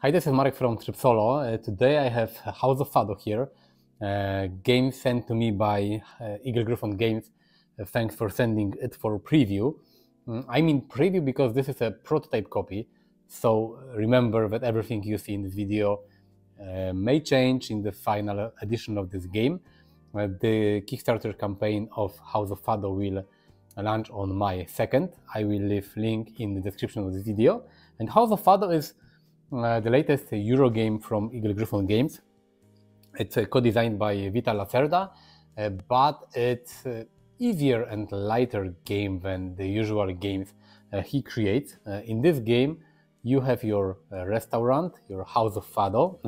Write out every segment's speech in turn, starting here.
Hi, this is Marek from Tryb Solo. Today I have House of Fado here, game sent to me by Eagle-Gryphon Games. Thanks for sending it for preview. I mean preview because this is a prototype copy, so remember that everything you see in this video may change in the final edition of this game. The Kickstarter campaign of House of Fado will launch on May 2nd. I will leave link in the description of this video. And House of Fado is the latest Euro game from Eagle-Gryphon Games. It's co-designed by Vita Lacerda, but it's easier and lighter game than the usual games he creates. In this game, you have your restaurant, your House of Fado,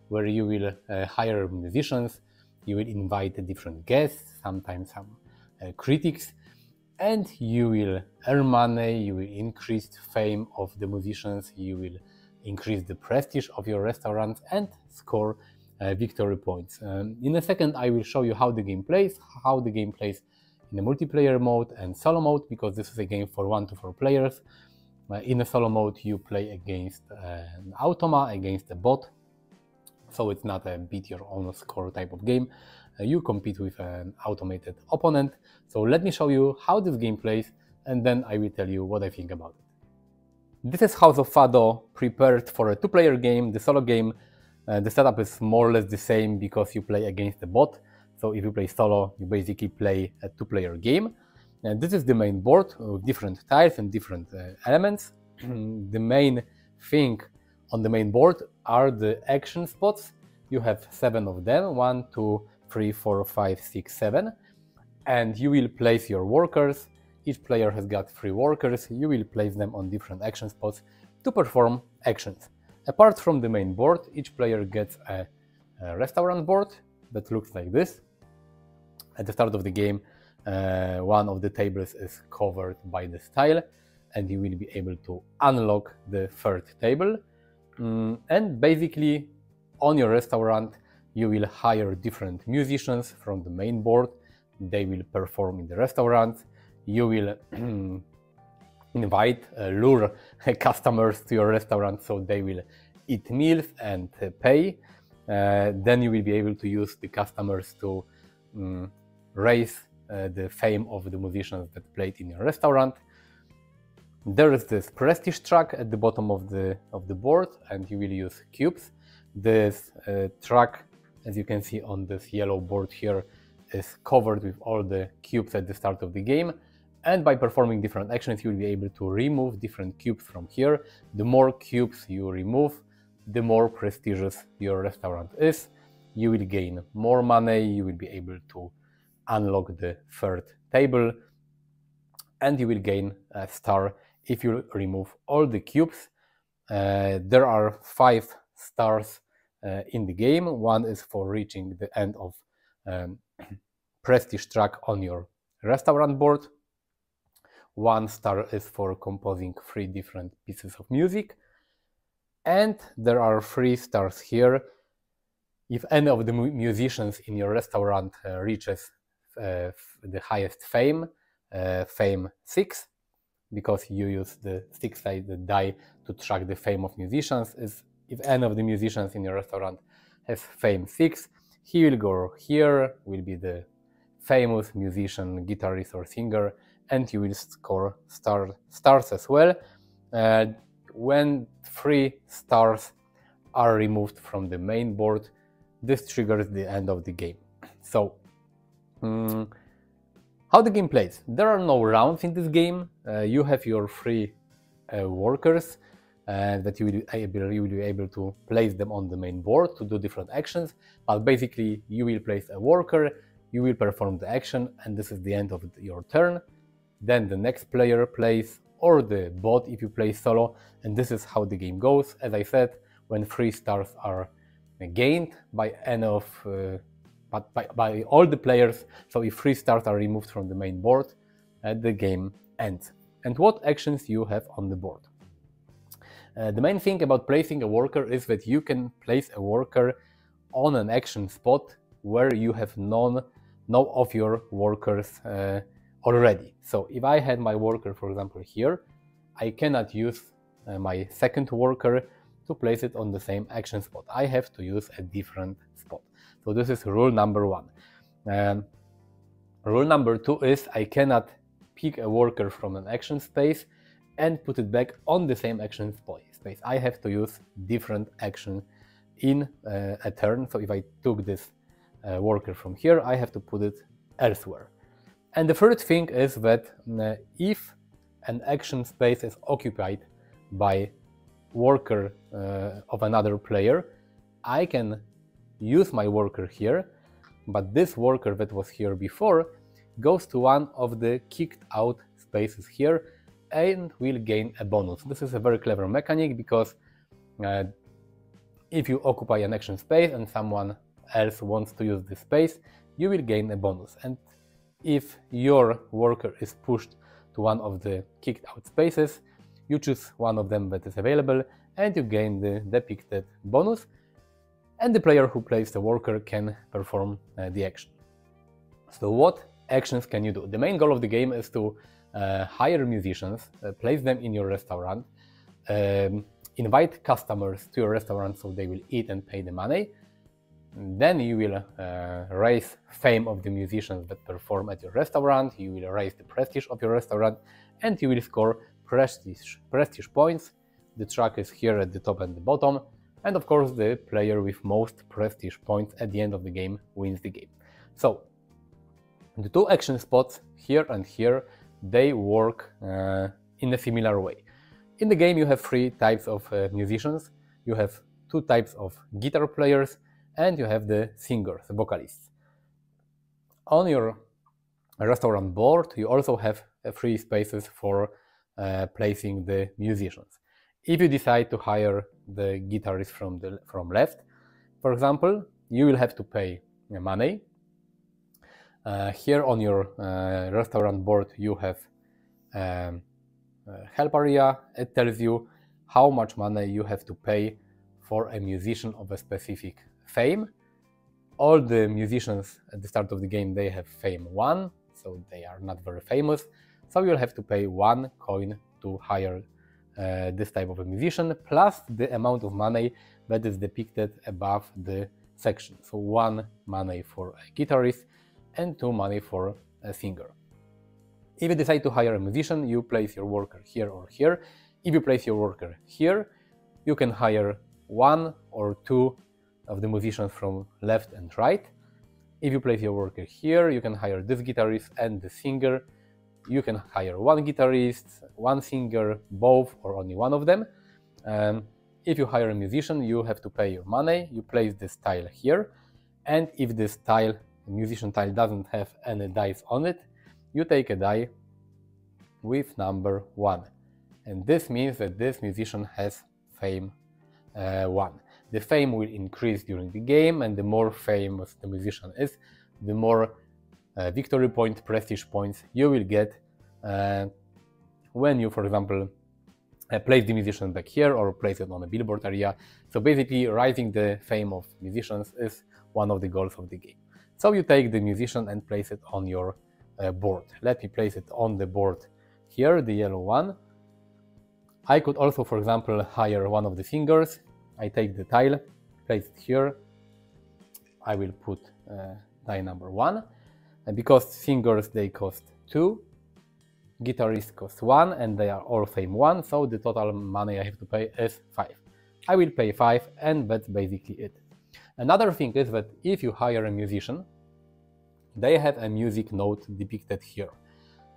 where you will hire musicians, you will invite different guests, sometimes some critics, and you will earn money, you will increase the fame of the musicians, you will increase the prestige of your restaurant and score victory points. In a second I will show you how the game plays in the multiplayer mode and solo mode, because this is a game for 1 to 4 players. In a solo mode you play against an automa, against a bot, so it's not a beat your own score type of game. You compete with an automated opponent. So let me show you how this game plays and then I will tell you what I think about it. This is House of Fado prepared for a 2-player game, the solo game. The setup is more or less the same because you play against a bot. So if you play solo, you basically play a 2-player game. And this is the main board with different tiles and different elements. The main thing on the main board are the action spots. You have 7 of them, 1, 2, 3, 4, 5, 6, 7. And you will place your workers. Each player has got 3 workers. You will place them on different action spots to perform actions. Apart from the main board, each player gets a restaurant board that looks like this. At the start of the game, one of the tables is covered by this tile, and you will be able to unlock the 3rd table. And basically, on your restaurant, you will hire different musicians from the main board. They will perform in the restaurant. You will lure customers to your restaurant, so they will eat meals and pay. Then you will be able to use the customers to raise the fame of the musicians that played in your restaurant. There is this prestige track at the bottom of the board, and you will use cubes. This track, as you can see on this yellow board here, is covered with all the cubes at the start of the game. And by performing different actions, you will be able to remove different cubes from here. The more cubes you remove, the more prestigious your restaurant is. You will gain more money, you will be able to unlock the 3rd table, and you will gain a star if you remove all the cubes. There are 5 stars in the game. 1 is for reaching the end of prestige track on your restaurant board. 1 star is for composing 3 different pieces of music. And there are 3 stars here if any of the musicians in your restaurant reaches the highest fame, fame 6, because you use the 6-sided die to track the fame of musicians. If any of the musicians in your restaurant has fame 6, he will go here, will be the famous musician, guitarist or singer, and you will score stars as well. When 3 stars are removed from the main board, this triggers the end of the game. So, how the game plays? There are no rounds in this game. You have your 3 workers that you will be able to place them on the main board to do different actions. But basically, you will place a worker, you will perform the action, and this is the end of your turn. Then the next player plays, or the bot if you play solo, and this is how the game goes. As I said, when 3 stars are gained by any of by all the players, so if 3 stars are removed from the main board, the game ends. And what actions you have on the board? The main thing about placing a worker is that you can place a worker on an action spot where you have none of your workers already. So if I had my worker, for example, here, I cannot use my second worker to place it on the same action spot. I have to use a different spot. So this is rule number 1. Rule number 2 is I cannot pick a worker from an action space and put it back on the same action space. I have to use different action in a turn. So if I took this worker from here, I have to put it elsewhere. And the third thing is that if an action space is occupied by worker of another player, I can use my worker here, but this worker that was here before goes to one of the kicked out spaces here and will gain a bonus. This is a very clever mechanic because if you occupy an action space and someone else wants to use this space, you will gain a bonus. And if your worker is pushed to one of the kicked out spaces, you choose one of them that is available and you gain the depicted bonus, and the player who plays the worker can perform the action. So what actions can you do? The main goal of the game is to hire musicians, place them in your restaurant, invite customers to your restaurant so they will eat and pay the money. Then you will raise fame of the musicians that perform at your restaurant, you will raise the prestige of your restaurant, and you will score prestige points. The track is here at the top and the bottom, and of course the player with most prestige points at the end of the game wins the game. So the two action spots here and here, they work in a similar way. In the game you have three types of musicians. You have two types of guitar players and you have the singers, the vocalists. On your restaurant board you also have free spaces for placing the musicians. If you decide to hire the guitarist from left, for example, you will have to pay money. Here on your restaurant board you have help area. It tells you how much money you have to pay for a musician of a specific fame. All the musicians at the start of the game, they have fame 1, so they are not very famous. So you'll have to pay 1 coin to hire this type of a musician, plus the amount of money that is depicted above the section. So 1 money for a guitarist and 2 money for a singer. If you decide to hire a musician, you place your worker here or here. If you place your worker here, you can hire 1 or 2 of the musicians from left and right. If you place your worker here, you can hire this guitarist and the singer. You can hire 1 guitarist, 1 singer, both or only one of them. If you hire a musician, you have to pay your money. You place this tile here, and if this tile, musician tile, doesn't have any dice on it, you take a die with number 1, and this means that this musician has fame 1. The fame will increase during the game, and the more famous the musician is, the more victory point, prestige points you will get when you, for example, place the musician back here or place it on a billboard area. So basically rising the fame of musicians is one of the goals of the game. So you take the musician and place it on your board. Let me place it on the board here, the yellow one. I could also, for example, hire one of the singers. I take the tile, place it here. I will put die number 1. And because singers, they cost 2, guitarists cost 1, and they are all fame 1, so the total money I have to pay is 5. I will pay 5, and that's basically it. Another thing is that if you hire a musician, they have a music note depicted here.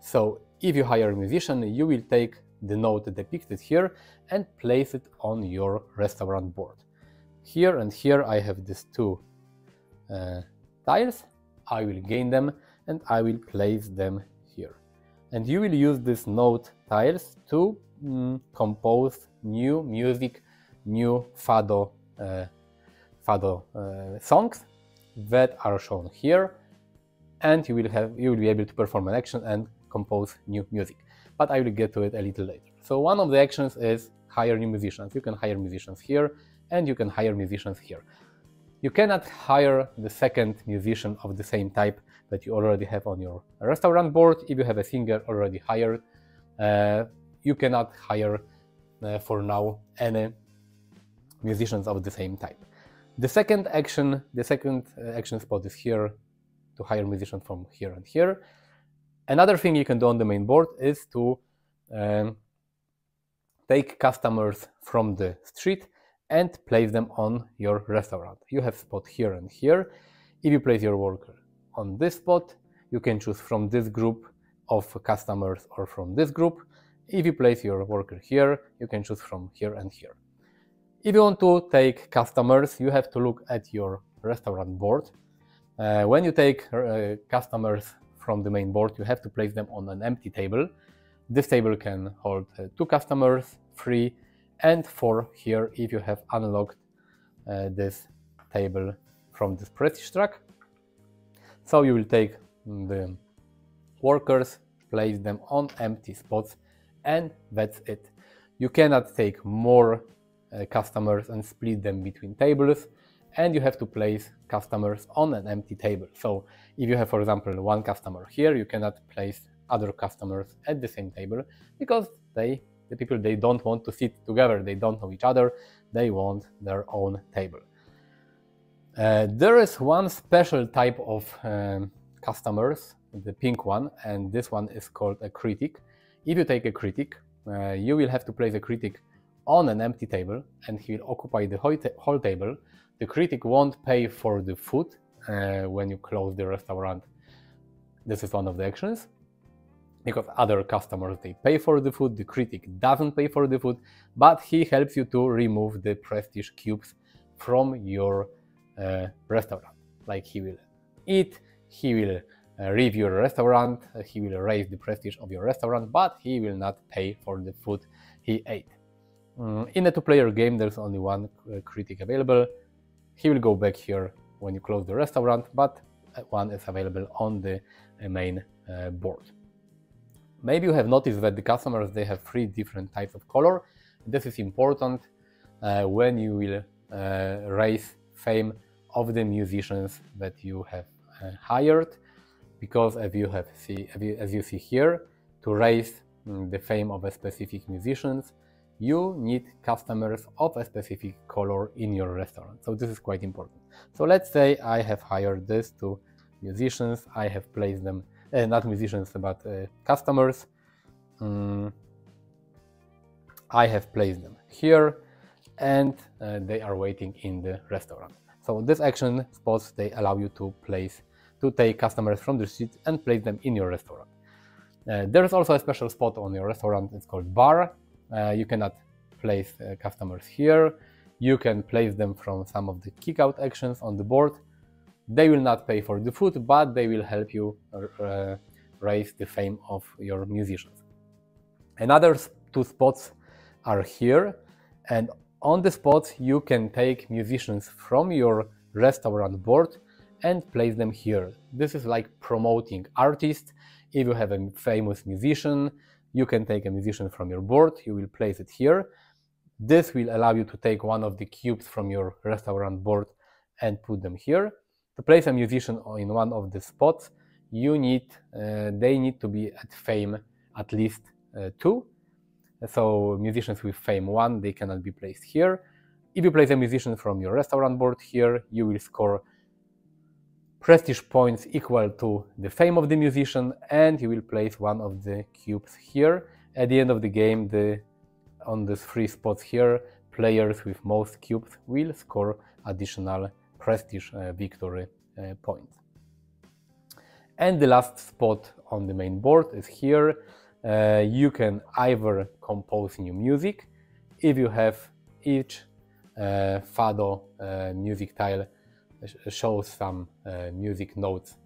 So if you hire a musician, you will take the note depicted here and place it on your restaurant board. Here and here I have these 2 tiles. I will gain them and I will place them here. And you will use these note tiles to compose new music, new Fado songs that are shown here, and you will be able to perform an action and compose new music. But I will get to it a little later. So one of the actions is hire new musicians. You can hire musicians here and you can hire musicians here. You cannot hire the second musician of the same type that you already have on your restaurant board. If you have a singer already hired, you cannot hire for now any musicians of the same type. The second action spot is here to hire musicians from here and here. Another thing you can do on the main board is to take customers from the street and place them on your restaurant. You have spot here and here. If you place your worker on this spot, you can choose from this group of customers or from this group. If you place your worker here, you can choose from here and here. If you want to take customers, you have to look at your restaurant board. When you take customers from the main board, you have to place them on an empty table. This table can hold 2 customers, 3, and 4 here if you have unlocked this table from this prestige track. So you will take the workers, place them on empty spots, and that's it. You cannot take more customers and split them between tables, and you have to place customers on an empty table. So if you have, for example, 1 customer here, you cannot place other customers at the same table because the people, they don't want to sit together, they don't know each other, they want their own table. There is one special type of customers, the pink one, and this one is called a critic. If you take a critic, you will have to place a critic on an empty table and he will occupy the whole table. The critic won't pay for the food when you close the restaurant. This is one of the actions, because other customers, they pay for the food, the critic doesn't pay for the food, but he helps you to remove the prestige cubes from your restaurant. Like he will eat, he will review your restaurant, he will raise the prestige of your restaurant, but he will not pay for the food he ate. In a 2-player game, there's only 1 critic available. He will go back here when you close the restaurant, but 1 is available on the main board. Maybe you have noticed that the customers, they have 3 different types of color. This is important when you will raise fame of the musicians that you have hired, because as you see here, to raise the fame of a specific musicians, you need customers of a specific color in your restaurant. So this is quite important. So let's say I have hired these 2 musicians, I have placed them, not musicians, but customers. I have placed them here, and they are waiting in the restaurant. So this action spots, they allow you to take customers from the street and place them in your restaurant. There is also a special spot on your restaurant, it's called bar. You cannot place customers here. You can place them from some of the kick-out actions on the board. They will not pay for the food, but they will help you raise the fame of your musicians. Another 2 spots are here, and on the spots you can take musicians from your restaurant board and place them here. This is like promoting artists. If you have a famous musician, you can take a musician from your board, you will place it here. This will allow you to take 1 of the cubes from your restaurant board and put them here. To place a musician in 1 of the spots, they need to be at fame at least 2. So musicians with fame 1, they cannot be placed here. If you place a musician from your restaurant board here, you will score prestige points equal to the fame of the musician, and you will place 1 of the cubes here. At the end of the game, on these 3 spots here, players with most cubes will score additional prestige victory points. And the last spot on the main board is here. You can either compose new music. If you have each Fado music tile shows some music notes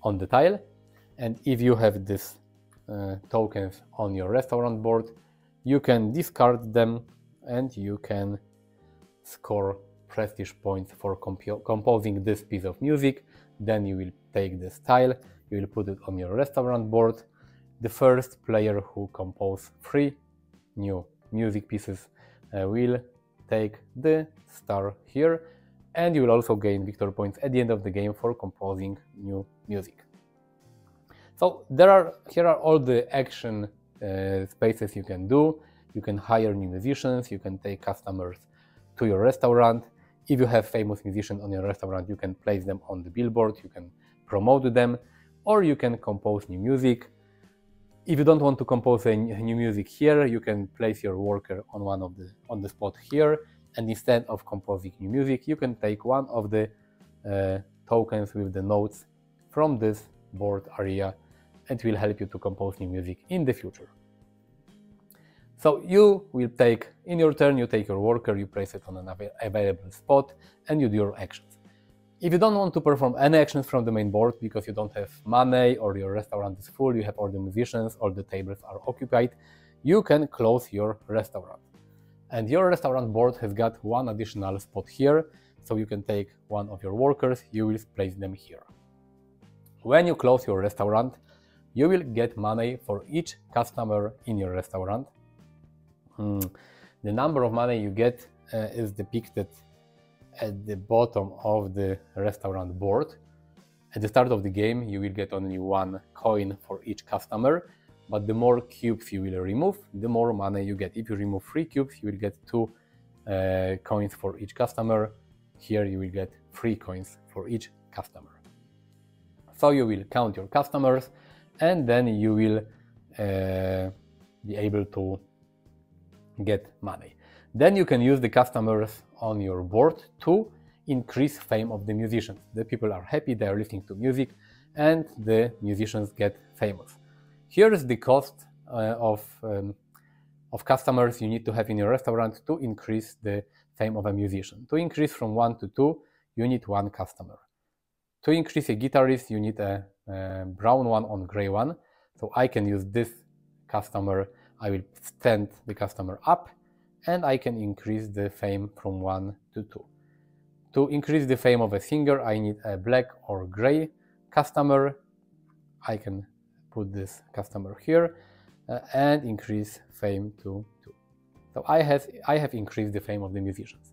on the tile, and if you have these tokens on your restaurant board, you can discard them and you can score prestige points for composing this piece of music. Then you will take this tile, you will put it on your restaurant board. The first player who composes 3 new music pieces will take the star here, and you will also gain victory points at the end of the game for composing new music. So here are all the action spaces you can do. You can hire new musicians, you can take customers to your restaurant. If you have famous musicians on your restaurant, you can place them on the billboard, you can promote them, or you can compose new music. If you don't want to compose a new music here, you can place your worker on the spot here, and instead of composing new music, you can take one of the tokens with the notes from this board area, and it will help you to compose new music in the future. So you will take, in your turn, you take your worker, you place it on an available spot, and you do your actions. If you don't want to perform any actions from the main board because you don't have money or your restaurant is full, you have all the musicians, all the tables are occupied, you can close your restaurant. And your restaurant board has got one additional spot here, so you can take one of your workers, you will place them here. When you close your restaurant, you will get money for each customer in your restaurant. The number of money you get is depicted at the bottom of the restaurant board. At the start of the game, you will get only one coin for each customer, but the more cubes you will remove, the more money you get. If you remove 3 cubes, you will get 2 coins for each customer. Here you will get 3 coins for each customer. So you will count your customers, and then you will be able to get money. Then you can use the customers on your board to increase fame of the musicians. The people are happy, they are listening to music, and the musicians get famous. Here is the cost of customers you need to have in your restaurant to increase the fame of a musician. To increase from 1 to 2, you need 1 customer. To increase a guitarist, you need a brown one on gray one. So I can use this customer, I will stand the customer up, and I can increase the fame from 1 to 2. To increase the fame of a singer, I need a black or gray customer. I can put this customer here and increase fame to 2. So I have increased the fame of the musicians.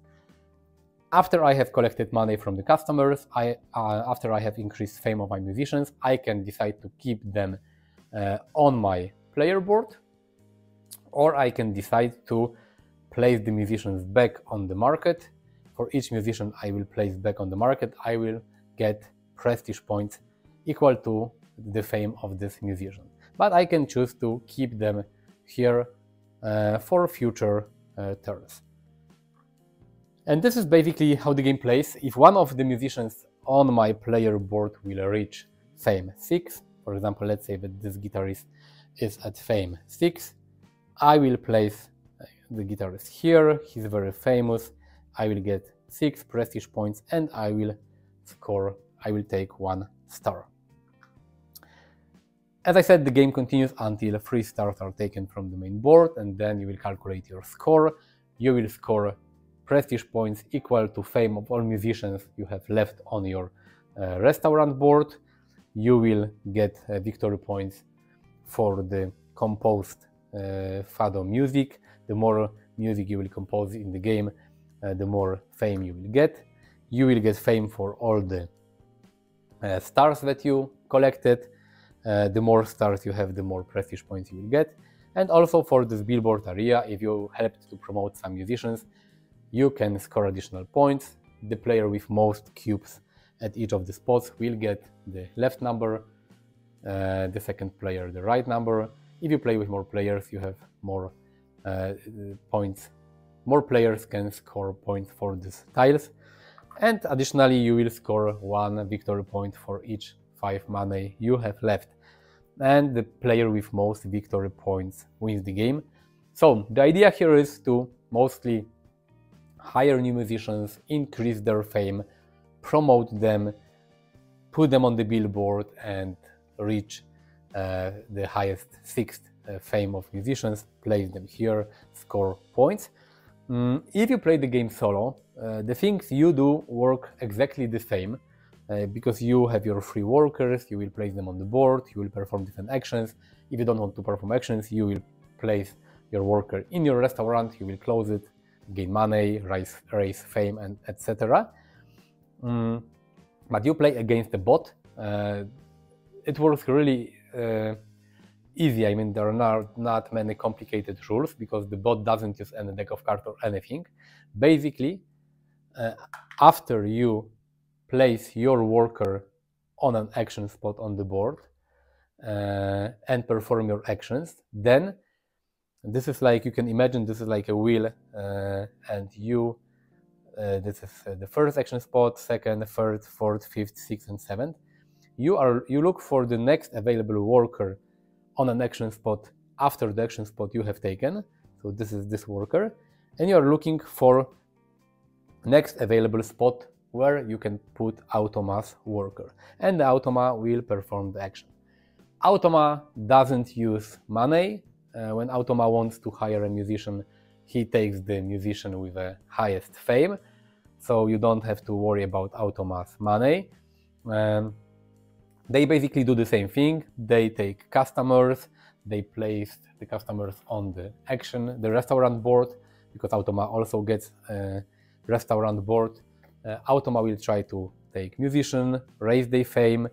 After I have collected money from the customers, after I have increased fame of my musicians, I can decide to keep them on my player board, or I can decide to place the musicians back on the market. For each musician I will place back on the market, I will get prestige points equal to the fame of this musician. But I can choose to keep them here for future turns. And this is basically how the game plays. If one of the musicians on my player board will reach fame 6, for example, let's say that this guitarist is at fame 6, I will place the guitarist here, he's very famous, I will get 6 prestige points, and I will take 1 star. As I said, the game continues until 3 stars are taken from the main board, and then you will calculate your score. You will score prestige points equal to fame of all musicians you have left on your restaurant board. You will get victory points for the composed Fado music. The more music you will compose in the game, the more fame you will get. You will get fame for all the stars that you collected. The more stars you have, the more prestige points you will get. And also for this billboard area, if you helped to promote some musicians, you can score additional points. The player with most cubes at each of the spots will get the left number, the second player the right number. If you play with more players, you have more points. More players can score points for these tiles. And additionally, you will score 1 victory point for each 5 money you have left. And the player with most victory points wins the game. So the idea here is to mostly hire new musicians, increase their fame, promote them, put them on the billboard, and reach the highest 6th fame of musicians, place them here, score points. If you play the game solo, the things you do work exactly the same, because you have your 3 workers, you will place them on the board, you will perform different actions. If you don't want to perform actions, you will place your worker in your restaurant, you will close it, gain money, raise fame, and etc. But you play against a bot. It works really easy. I mean, there are not many complicated rules because the bot doesn't use any deck of cards or anything. Basically, after you place your worker on an action spot on the board and perform your actions, then this is like, you can imagine this is like a wheel, and you this is the first action spot, second, third, fourth, fifth, sixth, and seventh. You look for the next available worker on an action spot after the action spot you have taken. So this is this worker, and you are looking for next available spot where you can put Automa's worker, and the Automa will perform the action. Automa doesn't use money. When Automa wants to hire a musician, he takes the musician with the highest fame, so you don't have to worry about Automa's money. They basically do the same thing. They take customers, they place the customers on the action, the restaurant board, because Automa also gets a restaurant board. Automa will try to take musician, raise their fame.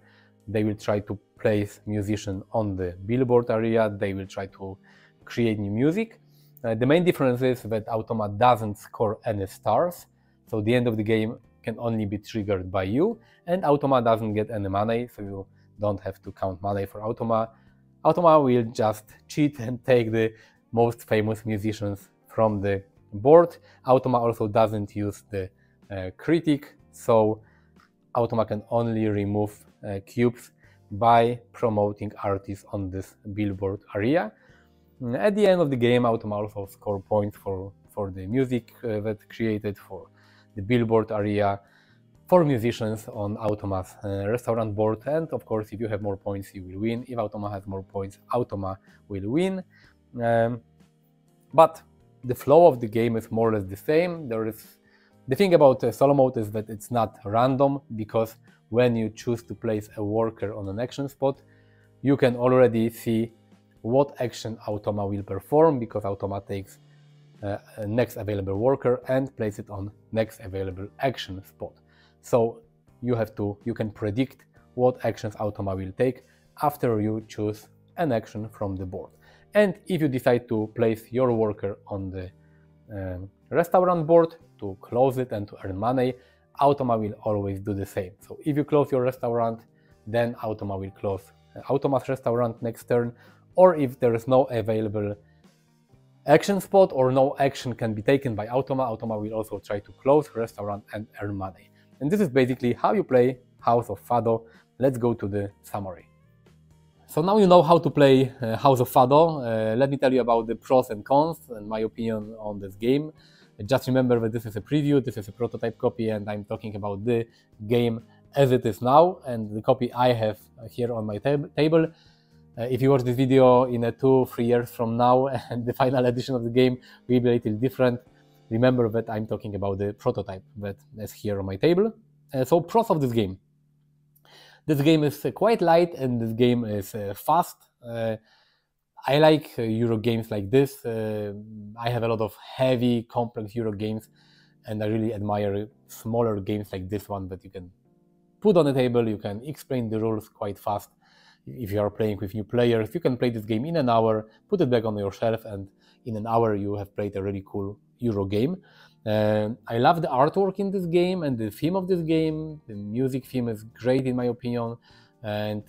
They will try to place musician on the billboard area. They will try to create new music. The main difference is that Automa doesn't score any stars, so the end of the game can only be triggered by you, and Automa doesn't get any money, so you don't have to count money for Automa. Automa will just cheat and take the most famous musicians from the board. Automa also doesn't use the critic, so Automa can only remove cubes by promoting artists on this billboard area. At the end of the game, Automa also score points for the music that created, for the billboard area, for musicians on Automa's restaurant board, and of course, if you have more points, you will win. If Automa has more points, Automa will win. But the flow of the game is more or less the same. The thing about solo mode is that it's not random, because when you choose to place a worker on an action spot, you can already see what action Automa will perform, because Automa takes next available worker and place it on next available action spot. So you can predict what actions Automa will take after you choose an action from the board. And if you decide to place your worker on the restaurant board to close it and to earn money, Automa will always do the same. So if you close your restaurant, then Automa will close Automa's restaurant next turn, or if there is no available action spot or no action can be taken by Automa, Automa will also try to close restaurant and earn money. And this is basically how you play House of Fado. Let's go to the summary. So now you know how to play House of Fado. Let me tell you about the pros and cons and my opinion on this game. Just remember that this is a preview, this is a prototype copy, and I'm talking about the game as it is now, and the copy I have here on my table. If you watch this video in 2-3 years from now, and the final edition of the game will be a little different, remember that I'm talking about the prototype that is here on my table. So pros of this game. This game is quite light, and this game is fast. I like Euro games like this. I have a lot of heavy, complex Euro games, and I really admire smaller games like this one that you can put on the table, you can explain the rules quite fast. If you are playing with new players, you can play this game in an hour, put it back on your shelf, and in an hour you have played a really cool Euro game. I love the artwork in this game and the theme of this game. The music theme is great in my opinion, and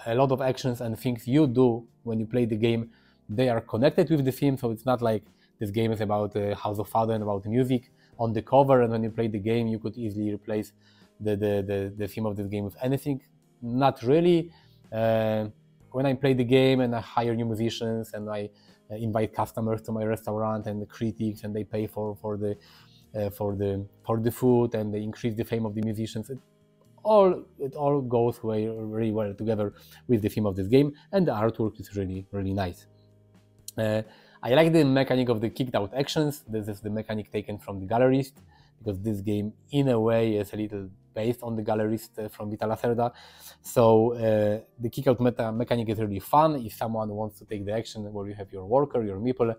a lot of actions and things you do when you play the game, they are connected with the theme, so it's not like this game is about House of Fado and about music on the cover, and when you play the game you could easily replace the theme of this game with anything. Not really. When I play the game and I hire new musicians and I invite customers to my restaurant and the critics, and they pay for the food, and they increase the fame of the musicians, it all goes very well together with the theme of this game, and the artwork is really nice. I like the mechanic of the kicked out actions. This is the mechanic taken from the Gallerist, because this game in a way is a little based on the Gallerist from Vita Lacerda. So the kick out mechanic is really fun. If someone wants to take the action where you have your worker, your meeple,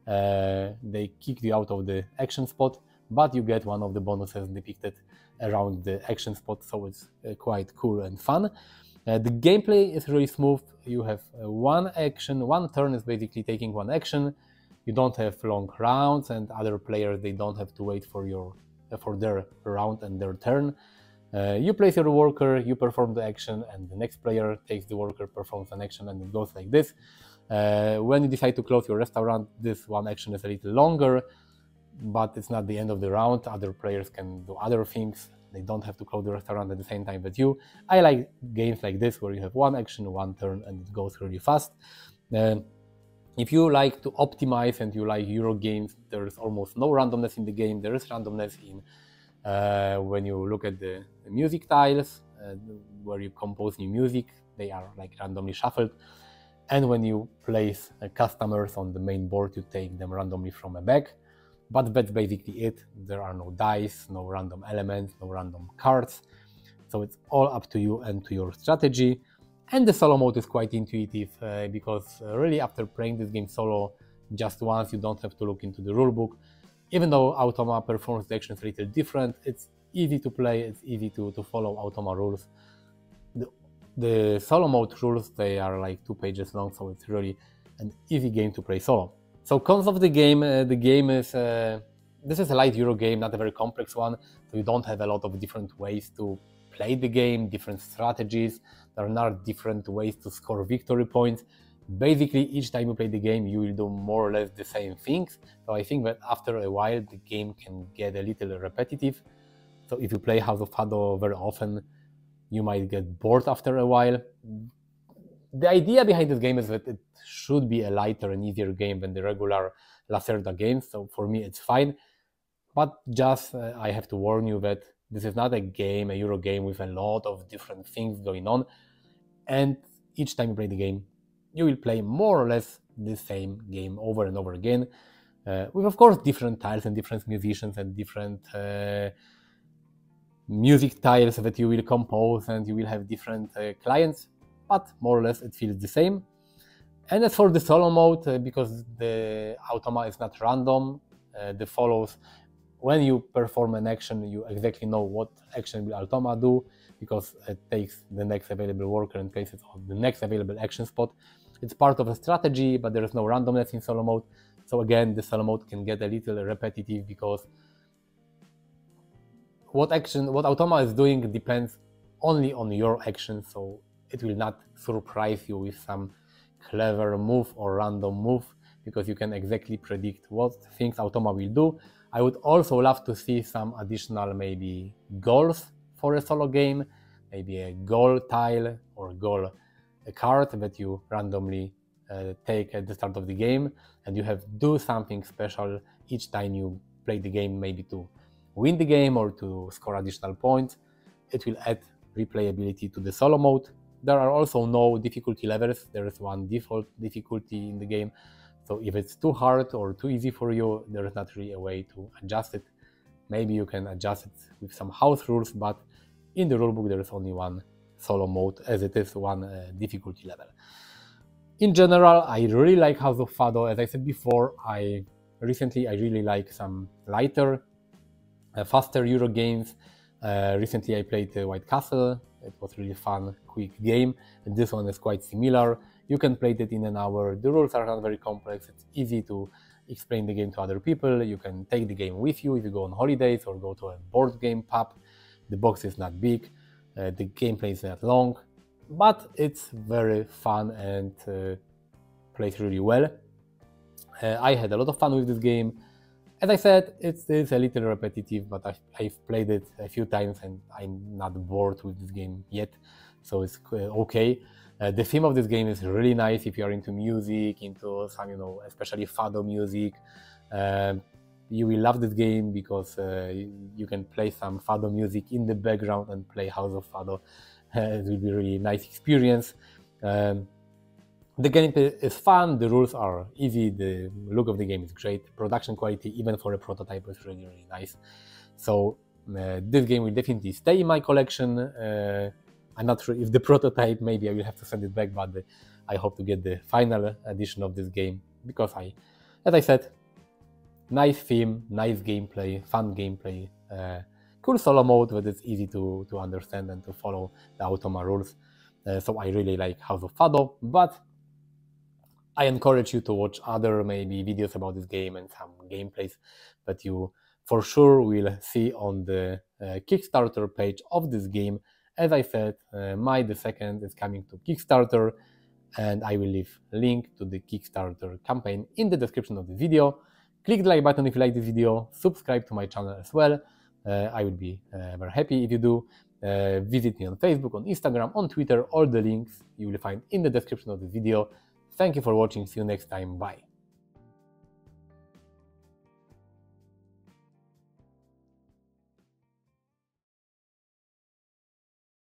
they kick you out of the action spot, but you get one of the bonuses depicted around the action spot, so it's quite cool and fun. The gameplay is really smooth. You have one action, one turn is basically taking one action. You don't have long rounds, and other players, they don't have to wait for their round and their turn. You place your worker, you perform the action, and the next player takes the worker, performs an action, and it goes like this. When you decide to close your restaurant, this one action is a little longer, but it's not the end of the round. Other players can do other things. They don't have to close the restaurant at the same time as you. I like games like this where you have one action, one turn, and it goes really fast. If you like to optimize and you like Euro games, there is almost no randomness in the game. There is randomness in when you look at the music tiles, where you compose new music, they are like randomly shuffled. And when you place customers on the main board, you take them randomly from a bag. But that's basically it. There are no dice, no random elements, no random cards. So it's all up to you and to your strategy. And the solo mode is quite intuitive because really after playing this game solo just once, you don't have to look into the rulebook. Even though Automa performs the actions a little different, it's easy to play, it's easy to follow Automa rules. The solo mode rules, they are like 2 pages long, so it's really an easy game to play solo. So cons of the game is, this is a light Euro game, not a very complex one, so you don't have a lot of different ways to play the game, different strategies, there are not different ways to score victory points. Basically, each time you play the game, you will do more or less the same things, so I think that after a while the game can get a little repetitive. So if you play House of Fado very often, you might get bored after a while. The idea behind this game is that it should be a lighter and easier game than the regular Lacerda games, so for me it's fine. But just I have to warn you that this is not a game, a Euro game with a lot of different things going on, and each time you play the game, you will play more or less the same game over and over again, with of course different tiles and different musicians and different music tiles that you will compose, and you will have different clients, but more or less it feels the same. And as for the solo mode, because the Automa is not random, the follows, when you perform an action, you exactly know what action will Automa do, because it takes the next available worker and places on the next available action spot. It's part of a strategy, but there is no randomness in solo mode. So again, the solo mode can get a little repetitive because what Automa is doing depends only on your action, so it will not surprise you with some clever move or random move, because you can exactly predict what things Automa will do. I would also love to see some additional maybe goals for a solo game, maybe a goal tile or goal a card that you randomly take at the start of the game, and you have to do something special each time you play the game, maybe to win the game or to score additional points. It will add replayability to the solo mode. There are also no difficulty levels, there is one default difficulty in the game, so if it's too hard or too easy for you, there is not really a way to adjust it. Maybe you can adjust it with some house rules, but in the rulebook there is only one solo mode, as it is one difficulty level. In general, I really like House of Fado. As I said before, recently I really like some lighter, faster Euro games. Recently I played White Castle. It was really fun, quick game, and this one is quite similar. You can play it in an hour. The rules are not very complex. It's easy to explain the game to other people. You can take the game with you if you go on holidays or go to a board game pub. The box is not big, the gameplay is not long, but it's very fun and plays really well. I had a lot of fun with this game. As I said, it's a little repetitive, but I've played it a few times and I'm not bored with this game yet, so it's okay. The theme of this game is really nice if you are into music, into some, especially Fado music. You will love this game because you can play some Fado music in the background and play House of Fado. It will be a really nice experience. The gameplay is fun, the rules are easy, the look of the game is great, production quality, even for a prototype, is really, really nice. So this game will definitely stay in my collection. I'm not sure if the prototype, maybe I will have to send it back, but I hope to get the final edition of this game, because as I said, nice theme, nice gameplay, fun gameplay, cool solo mode that is easy to understand and to follow the Automa rules. so I really like House of Fado, but I encourage you to watch other maybe videos about this game and some gameplays that you for sure will see on the Kickstarter page of this game. As I said, May the 2nd is coming to Kickstarter, and I will leave a link to the Kickstarter campaign in the description of the video. Click the like button if you like this video, subscribe to my channel as well. I would be very happy if you do. Visit me on Facebook, on Instagram, on Twitter. All the links you will find in the description of the video. Thank you for watching. See you next time. Bye.